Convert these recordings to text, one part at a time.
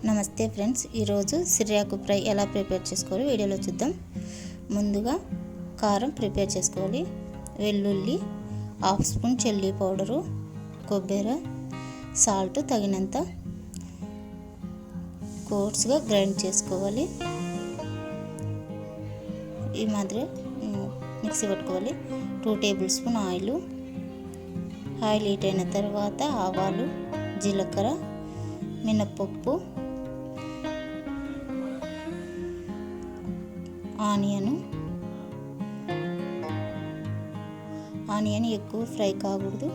నమస్తే ఫ్రెండ్స్, ఈరోజు సిర్యాకు ఫ్రై ఎలా ప్రిపేర్ చేసుకోవాలో వీడియోలో చూద్దాం. ముందుగా కారం ప్రిపేర్ చేసుకోవాలి. వెల్లుల్లి, హాఫ్ స్పూన్ చిల్లీ పౌడరు, కొబ్బరి, సాల్ట్ తగినంత కోర్స్గా గ్రైండ్ చేసుకోవాలి. ఈ మాదిరి మిక్సీ పట్టుకోవాలి. 2 టేబుల్ స్పూన్ ఆయిల్ హీట్ అయిన తర్వాత ఆవాలు, జీలకర్ర, మినప్పప్పు, ఆనియన్ ఎక్కువ ఫ్రై కాకూడదు,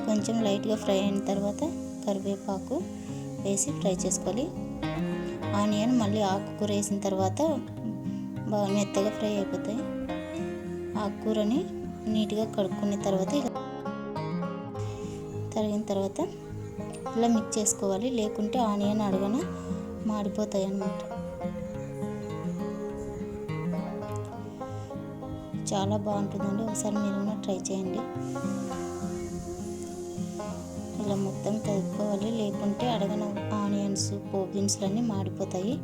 కొంచెం లైట్గా ఫ్రై అయిన తర్వాత కరివేపాకు వేసి ఫ్రై చేసుకోవాలి. ఆనియన్ మళ్ళీ ఆకుకూర వేసిన తర్వాత బాగా మెత్తగా ఫ్రై అయిపోతాయి. ఆకుకూరని నీట్గా కడుక్కున్న తర్వాత తరిగిన తర్వాత ఇలా మిక్స్ చేసుకోవాలి, లేకుంటే ఆనియన్ అడుగున మాడిపోతాయి అన్నమాట. చాలా బాగుంటుందండి, ఒకసారి మీరు కూడా ట్రై చేయండి. ఇలా మొత్తం కలుపుకోవాలి, లేకుంటే అడగన ఆనియన్స్, పోగిన్స్లు అన్నీ మాడిపోతాయి.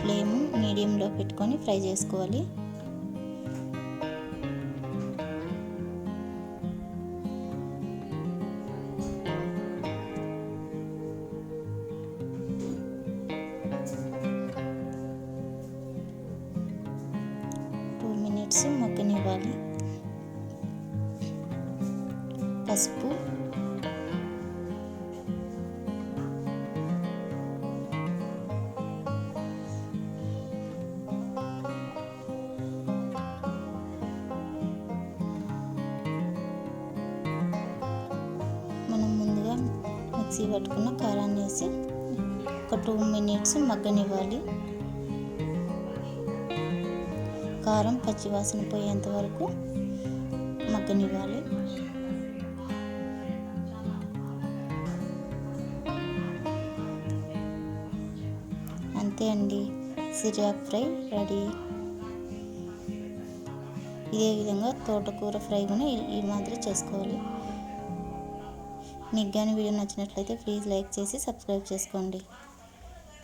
ఫ్లేమ్ మీడియంలో పెట్టుకొని ఫ్రై చేసుకోవాలి. మగ్గనివ్వాలి. పసుపు, మనం ముందుగా మిక్సీ పట్టుకున్న కారాన్ని వేసి ఒక 2 మినిట్స్ మగ్గనివ్వాలి. కారం పచ్చివాసన పోయేంత వరకు మగ్గనివ్వాలి. అంతే అండి, సిర్యాకు ఫ్రై రెడీ. ఇదే విధంగా తోటకూర ఫ్రై కూడా ఈ మాదిరి చేసుకోవాలి. మీకు కానీ వీడియో నచ్చినట్లయితే ప్లీజ్ లైక్ చేసి సబ్స్క్రైబ్ చేసుకోండి.